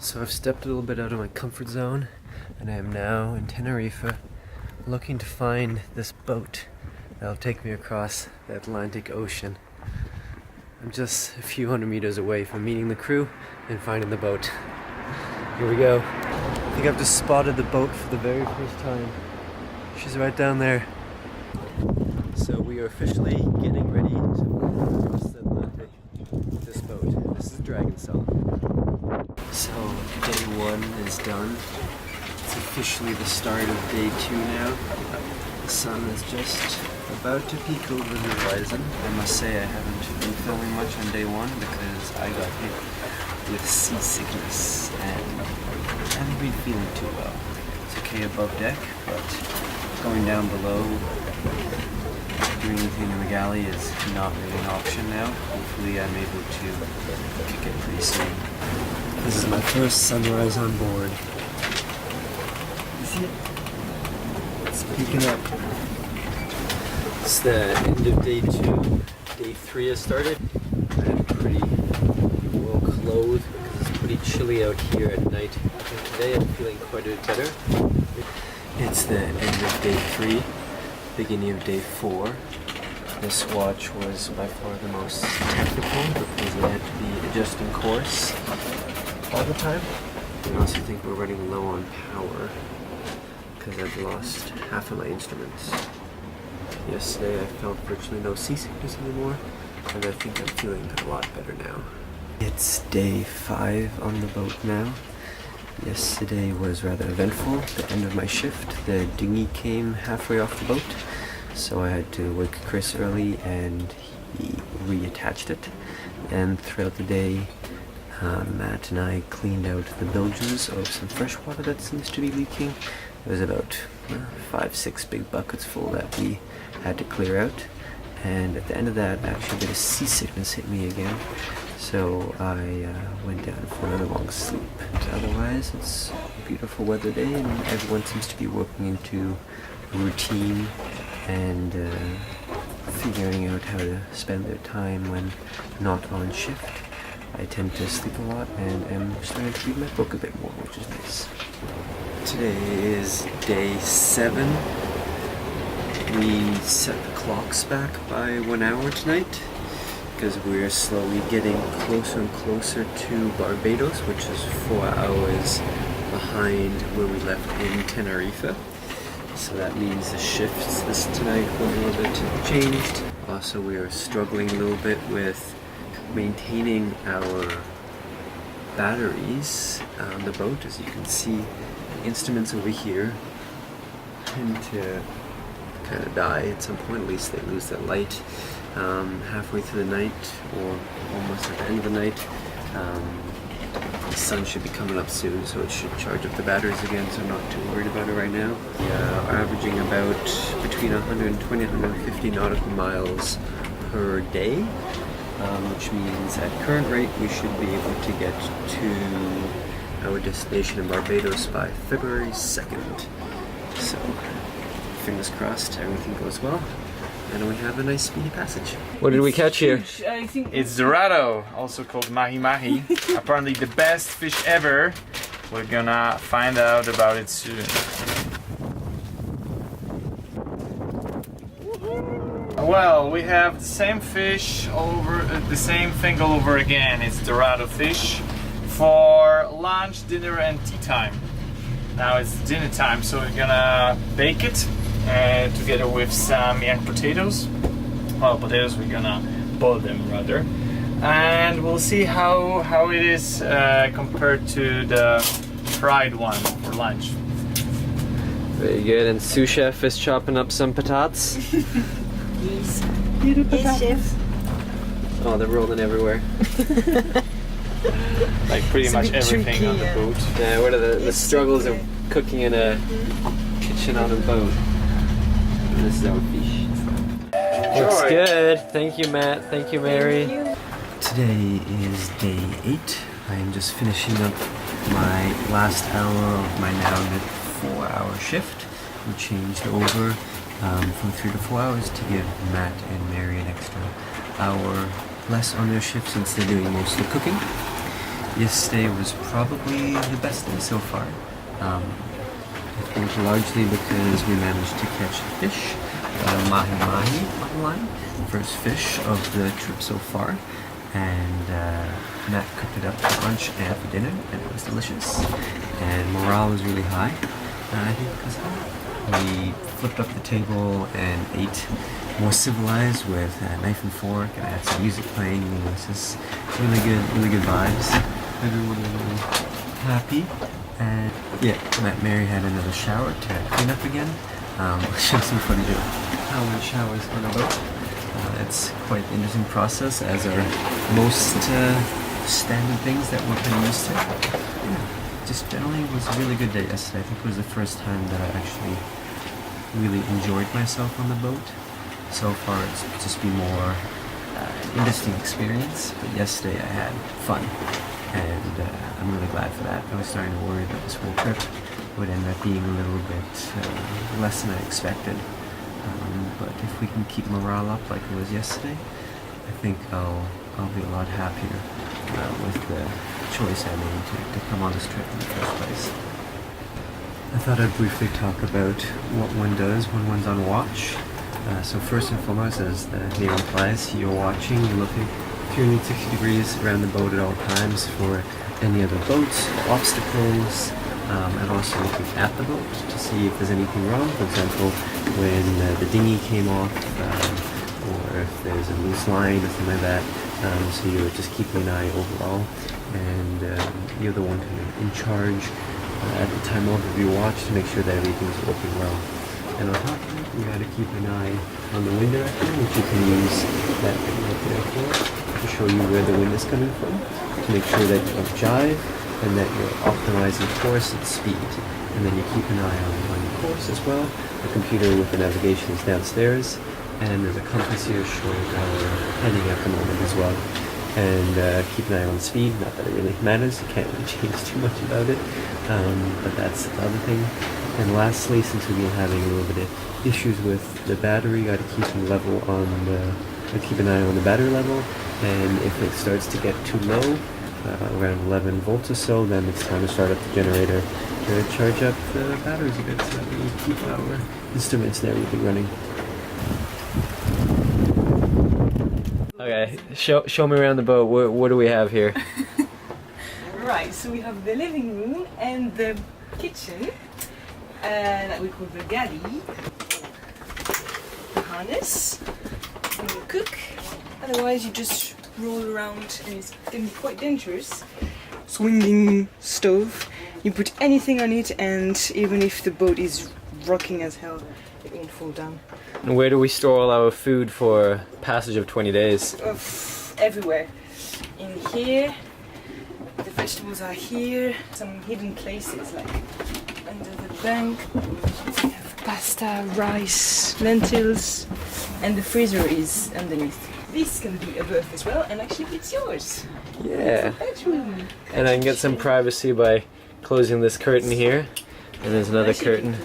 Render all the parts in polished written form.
So I've stepped a little bit out of my comfort zone, and I am now in Tenerife looking to find this boat that'll take me across the Atlantic Ocean. I'm just a few hundred meters away from meeting the crew and finding the boat. Here we go. I think I've just spotted the boat for the very first time. She's right down there. So we are officially getting ready to cross the Atlantic with this boat. This is Dragon Song. So day one is done. It's officially the start of day 2 now. The sun is just about to peek over the horizon. I must say I haven't been filming much on day 1 because I got hit with seasickness and I haven't been feeling too well. It's okay above deck, but going down below, doing anything in the galley is not really an option now. Hopefully I'm able to kick it pretty soon. This is my first sunrise on board. You see it? It's peeking up. It's the end of day 2. Day 3 has started. I'm pretty well clothed because it's pretty chilly out here at night. And today I'm feeling quite a bit better. It's the end of day 3, beginning of day 4. This watch was by far the most technical because I had to be adjusting course all the time. I also think we're running low on power because I've lost half of my instruments. Yesterday I felt virtually no seasickness anymore, and I think I'm feeling a lot better now. It's day 5 on the boat now. Yesterday was rather eventful. The end of my shift, the dinghy came halfway off the boat, so I had to wake Chris early and he reattached it. And throughout the day, Matt and I cleaned out the bilges of some fresh water that seems to be leaking. There was about 5-6 big buckets full that we had to clear out. And at the end of that, actually a bit of seasickness hit me again. So I went down for another long sleep. But otherwise, it's a beautiful weather day and everyone seems to be working into a routine and figuring out how to spend their time when not on shift. I tend to sleep a lot and am starting to read my book a bit more, which is nice. Today is day 7. We set the clocks back by 1 hour tonight because we're slowly getting closer and closer to Barbados, which is 4 hours behind where we left in Tenerife. So that means the shifts this tonight will be a little bit changed. Also, we are struggling a little bit with maintaining our batteries on the boat. As you can see, the instruments over here tend to kind of die at some point. At least they lose their light halfway through the night or almost at the end of the night. The sun should be coming up soon, so it should charge up the batteries again, so I'm not too worried about it right now. We are averaging about between 120 and 150 nautical miles per day, which means at current rate we should be able to get to our destination in Barbados by February 2nd. So, fingers crossed, everything goes well, and we have a nice speedy passage. What did we catch here? I think It's Dorado, also called Mahi Mahi. Apparently the best fish ever. We're gonna find out about it soon. Well, we have the same fish all over, the same thing all over again. It's Dorado fish for lunch, dinner and tea time. Now it's dinner time, so we're gonna bake it together with some young potatoes. Well, potatoes, we're gonna boil them rather. And we'll see how it is compared to the fried one for lunch. Very good, and sous chef is chopping up some patatas. yes. Yes, chef. Oh, they're rolling everywhere. Like pretty It's a much bit everything tricky, on the yeah. boat. Yeah, what are the struggles of cooking in a kitchen on a boat? And this is our fish. Looks Enjoy. good. Thank you, Matt. Thank you, Mary. Thank you. Today is day 8. I am just finishing up my last hour of my now 4-hour shift. We changed over from 3 to 4 hours to give Matt and Mary an extra hour less on their shift since they're doing most of the cooking. Yesterday was probably the best day so far. I think largely because we managed to catch fish, mahi line, first fish of the trip so far, and Matt cooked it up for lunch and for dinner, and it was delicious. And morale was really high, I think because of that. We flipped up the table and ate more civilized with a knife and fork, and I had some music playing. It was just really good vibes. Everyone was really happy. And yeah, Matt and Mary had another shower to clean up again. Show some footage of how many showers on a boat. It's quite an interesting process, as are most standard things that we're pretty used to. Yeah, just generally was a really good day yesterday. I think it was the first time that I actually really enjoyed myself on the boat. So far it's just been more interesting experience, but yesterday I had fun, and I'm really glad for that. I was starting to worry that this whole trip would end up being a little bit less than I expected, but if we can keep morale up like it was yesterday, I think I'll be a lot happier with the choice I made to come on this trip in the first place. I thought I'd briefly talk about what one does when one's on watch. So first and foremost, as the name implies, you're watching, you're looking 360 degrees around the boat at all times for any other boats, obstacles, and also looking at the boat to see if there's anything wrong. For example, when the dinghy came off, or if there's a loose line or something like that. So you're just keeping an eye overall, and you're the one in charge at the time of your watch to make sure that everything's working well. And on top of it, you got to keep an eye on the wind direction, which you can use that thing right there for to show you where the wind is coming from, to make sure that you don't jive and that you're optimizing course and speed. And then you keep an eye on your course as well. The computer with the navigation is downstairs, and there's a compass here showing how we're heading at the moment as well. And keep an eye on speed, not that it really matters, you can't really change too much about it, but that's the other thing. And lastly, since we've been having a little bit of issues with the battery, you got to keep an eye on the battery level, and if it starts to get too low, around 11 volts or so, then it's time to start up the generator to charge up the batteries a bit so that we keep our instruments and everything running. Okay, show me around the boat. What do we have here? Right, so we have the living room and the kitchen that we call the galley. The harness, and you cook. Otherwise, you just roll around, and it's can be quite dangerous. Swinging stove. You put anything on it, and even if the boat is rocking as hell, it won't fall down. And where do we store all our food for passage of 20 days? Everywhere. In here, the vegetables are here. Some hidden places like under the bank. We have pasta, rice, lentils, and the freezer is underneath. This can be a berth as well, and actually it's yours. Yeah. It's a bedroom. And I can get some privacy by closing this curtain here. And there's another curtain.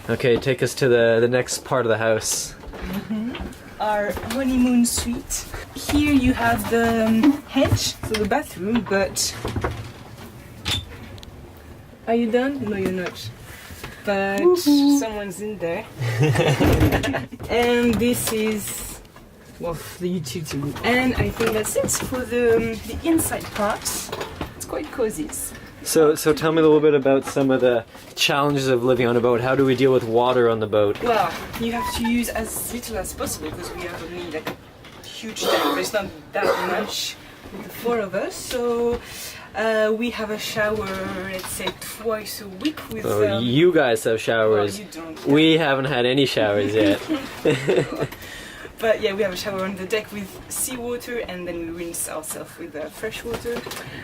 Okay, take us to the next part of the house. Our honeymoon suite. Here you have the hedge, so the bathroom, but... Are you done? No, you're not. But someone's in there. And this is, well, the utility room. And I think that's it for the inside part. It's quite cozy. So tell me a little bit about some of the challenges of living on a boat. How do we deal with water on the boat? Well, you have to use as little as possible because we have only like a huge tank, but it's not that much with the four of us. So we have a shower, let's say, twice a week with... Oh, you guys have showers. Well, you don't. We haven't had any showers yet. But yeah, we have a shower on the deck with seawater, and then we rinse ourselves with fresh water.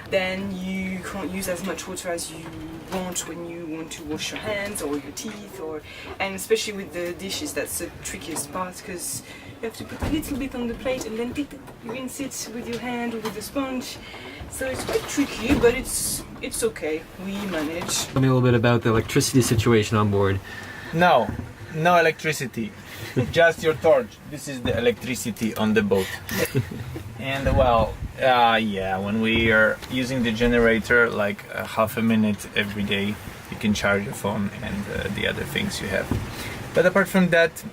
Then you can't use as much water as you want when you want to wash your hands or your teeth, and especially with the dishes, that's the trickiest part because you have to put a little bit on the plate and then you rinse it with your hand or with a sponge. So it's quite tricky, but it's okay. We manage. Tell me a little bit about the electricity situation on board. No electricity. Just your torch. This is the electricity on the boat. And well, Yeah, when we are using the generator, like half a minute every day, you can charge your phone and the other things you have. But apart from that,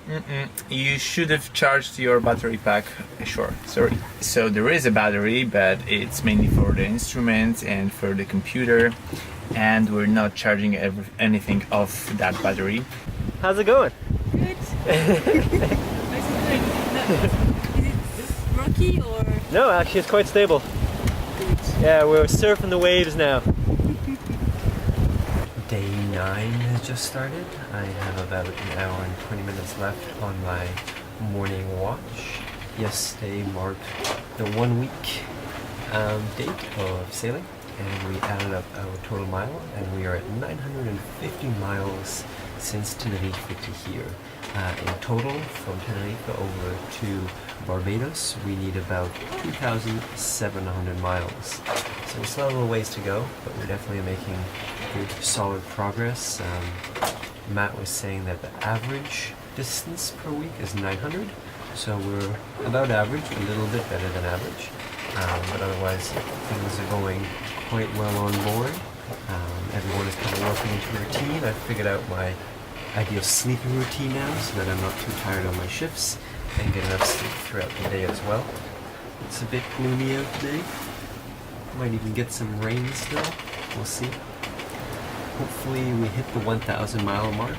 you should have charged your battery pack. Sure, sorry. So there is a battery, but it's mainly for the instruments and for the computer, and we're not charging anything off that battery. How's it going? Good. How's it going? Is it rocky or? No, actually it's quite stable. Good. Yeah, we're surfing the waves now. Day 9 has just started. I have about an hour and 20 minutes left on my morning watch. Yesterday marked the 1 week date of sailing, and we added up our total mile, and we are at 950 miles since Tenerife to here. In total, from Tenerife over to Barbados, we need about 2,700 miles. So we still have a little ways to go, but we're definitely making good, solid progress. Matt was saying that the average distance per week is 900, so we're about average, a little bit better than average. But otherwise, things are going quite well on board. Everyone is kind of working into a routine. I've figured out my ideal sleeping routine now, so that I'm not too tired on my shifts and get enough sleep throughout the day as well. It's a bit gloomy out today. Might even get some rain still. We'll see. Hopefully we hit the 1,000 mile mark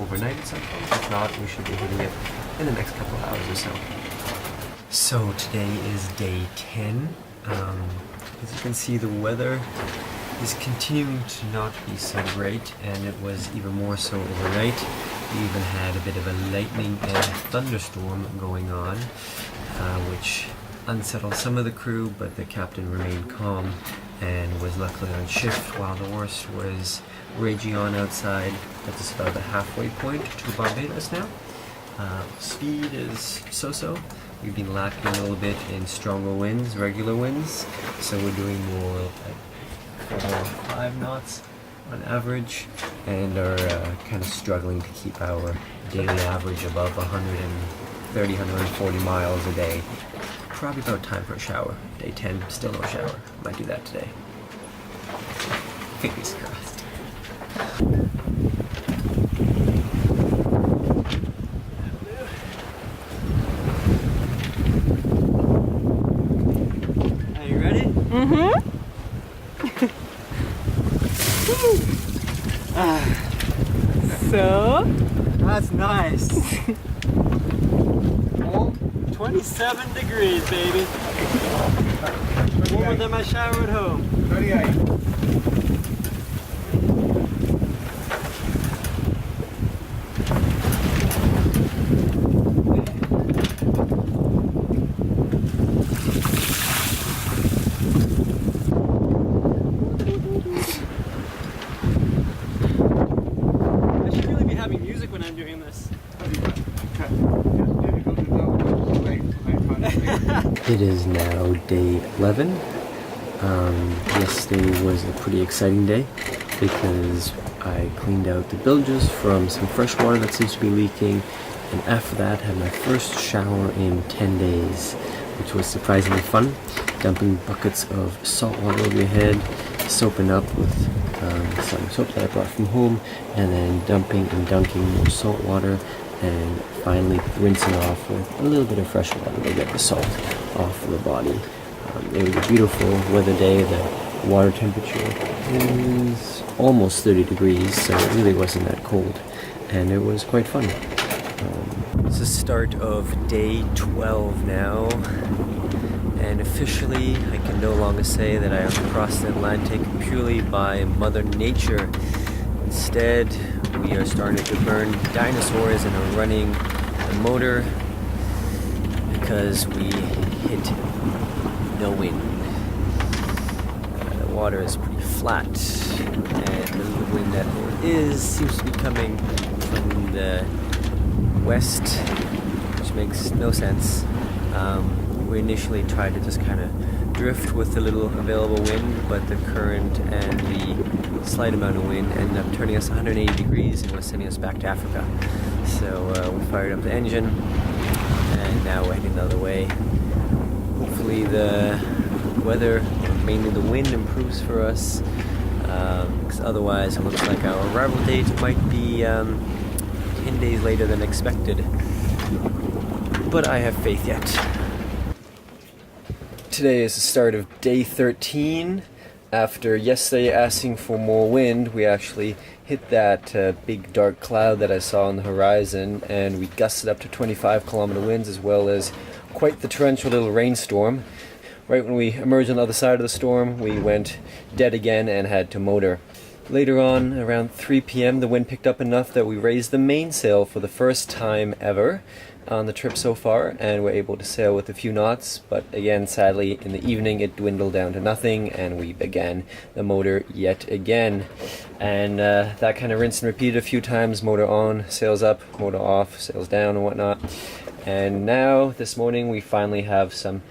overnight at some point. If not, we should be hitting it in the next couple hours or so. So today is day 10. As you can see, the weather is continuing to not be so great, and it was even more so overnight. We even had a bit of a lightning and thunderstorm going on, which unsettled some of the crew, but the captain remained calm and was luckily on shift while the worst was raging on outside. That's just about the halfway point to Barbados now. Speed is so-so. We've been lacking a little bit in stronger winds, regular winds, so we're doing more like 4 or 5 knots on average, and are kind of struggling to keep our daily average above 130, 140 miles a day. Probably about time for a shower. Day 10, still no shower. Might do that today. Fingers crossed. Are you ready? Mm-hmm. So? That's nice. Oh, 27 degrees, baby. Warmer than my shower at home. 38. I should really be having music when I'm doing this. It is now day 11. Yesterday was a pretty exciting day because I cleaned out the bilges from some fresh water that seems to be leaking, and after that had my first shower in 10 days, which was surprisingly fun. Dumping buckets of salt water over your head, soaping up with some soap that I brought from home, and then dumping and dunking more salt water, and finally rinsing off with a little bit of fresh water to get the salt off of the body. It was a beautiful weather day. The water temperature is almost 30 degrees, so it really wasn't that cold, and it was quite fun. It's the start of day 12 now, and officially I can no longer say that I have crossed the Atlantic purely by Mother Nature. Instead, we are starting to burn dinosaurs and are running the motor because we hit no wind. The water is pretty flat, and the wind that there is seems to be coming from the west, which makes no sense. We initially tried to just kind of drift with the little available wind, but the current and the slight amount of wind ended up turning us 180 degrees and was sending us back to Africa. So we fired up the engine, and now we're heading the other way. Hopefully the weather, mainly the wind, improves for us. Because otherwise it looks like our arrival date might be 10 days later than expected. But I have faith yet. Today is the start of day 13. After yesterday asking for more wind, we actually hit that big dark cloud that I saw on the horizon, and we gusted up to 25-kilometer winds, as well as quite the torrential little rainstorm. Right when we emerged on the other side of the storm, we went dead again and had to motor. Later on, around 3 p.m., the wind picked up enough that we raised the mainsail for the first time ever on the trip so far, and were able to sail with a few knots. But again, sadly, in the evening it dwindled down to nothing, and we began the motor yet again. And that kind of rinsed and repeated a few times. Motor on, sails up, motor off, sails down and whatnot. And now, this morning, we finally have some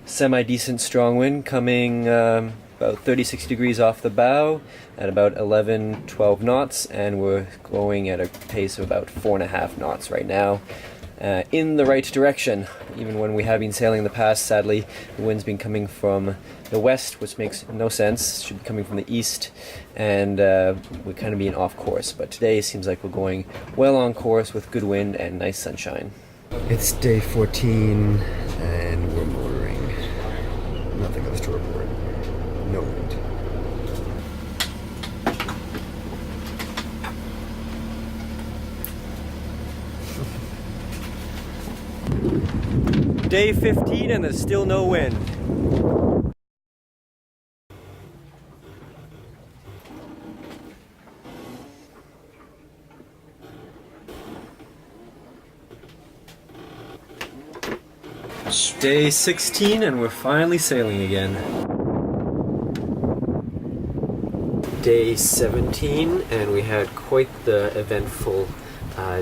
semi-decent strong wind coming about 36 degrees off the bow at about 11-12 knots, and we're going at a pace of about 4.5 knots right now. In the right direction. Even when we have been sailing in the past, sadly, the wind's been coming from the west, which makes no sense. It should be coming from the east, and we're kind of being off course. But today seems like we're going well on course with good wind and nice sunshine. It's day 14, and we're motoring. Nothing else to report. No wind. Day 15 and there's still no wind. Day 16 and we're finally sailing again. Day 17 and we had quite the eventful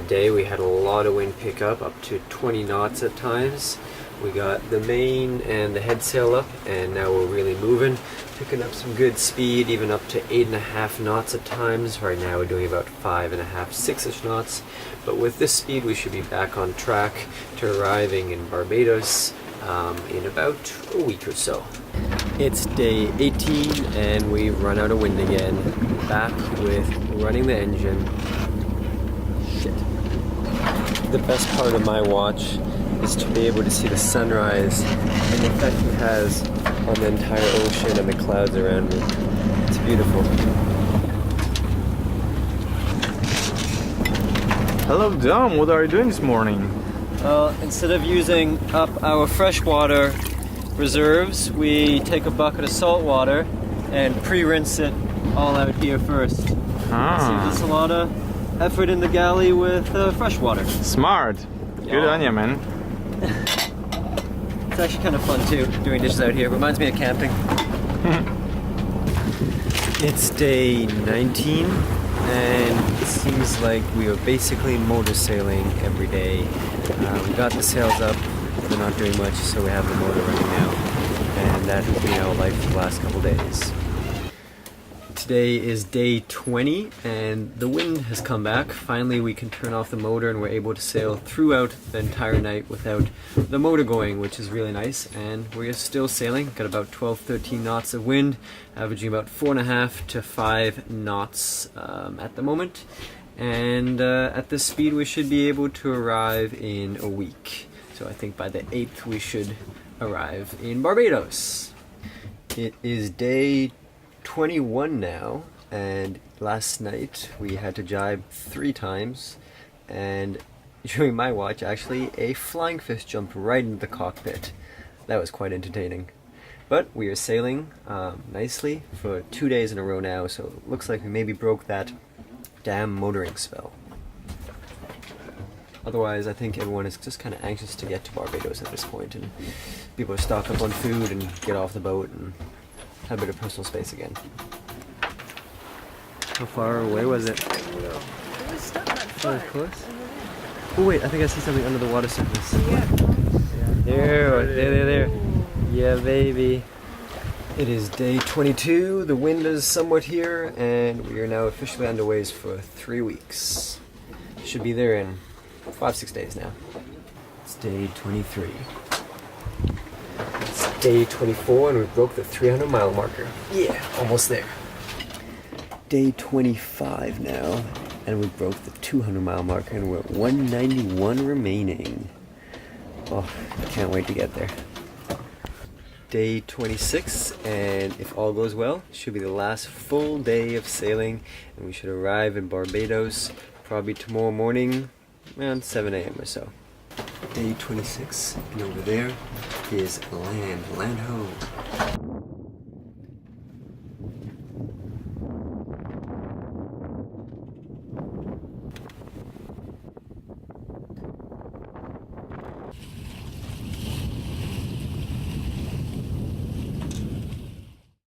day. We had a lot of wind pickup, up to 20 knots at times. We got the main and the head sail up, and now we're really moving, picking up some good speed, even up to 8.5 knots at times. Right now we're doing about 5.5, 6-ish knots. But with this speed we should be back on track to arriving in Barbados in about a week or so. It's day 18 and we've run out of wind again. Back with running the engine. Shit. The best part of my watch is to be able to see the sunrise and the effect it has on the entire ocean and the clouds around me. It's beautiful. Hello Dom, what are you doing this morning? Well, instead of using up our freshwater reserves, we take a bucket of salt water and pre-rinse it all out here first. So there's a lot of effort in the galley with fresh water. Smart. Good on you, man. It's actually kind of fun too, doing dishes out here. Reminds me of camping. It's day 19 and it seems like we are basically motor sailing every day. We got the sails up, they're not doing much, so we have the motor running now, and that has been our life for the last couple days. Today is day 20 and the wind has come back. Finally we can turn off the motor and we're able to sail throughout the entire night without the motor going, which is really nice. And we're still sailing, got about 12-13 knots of wind, averaging about 4.5 to 5 knots at the moment. And at this speed we should be able to arrive in a week. So I think by the 8th we should arrive in Barbados. It is day 21 now, and last night we had to jibe 3 times, and during my watch actually a flying fish jumped right into the cockpit. That was quite entertaining. But we are sailing nicely for 2 days in a row now, so it looks like we maybe broke that damn motoring spell. Otherwise, I think everyone is just kind of anxious to get to Barbados at this point, and people are stocked up on food and get off the boat and have a bit of personal space again. How far away was it? It was not that far. Oh, close? Oh wait, I think I see something under the water surface. Yeah. There. Yeah, baby. It is day 22, the wind is somewhat here, and we are now officially underway for 3 weeks. Should be there in 5-6 days now. It's day 23. It's Day 24 and we broke the 300 mile marker. Yeah, almost there. Day 25 now and we broke the 200 mile marker and we're at 191 remaining. Oh, can't wait to get there. Day 26 and if all goes well, should be the last full day of sailing and we should arrive in Barbados probably tomorrow morning around 7 a.m. or so. Day 26 and over there is land ho.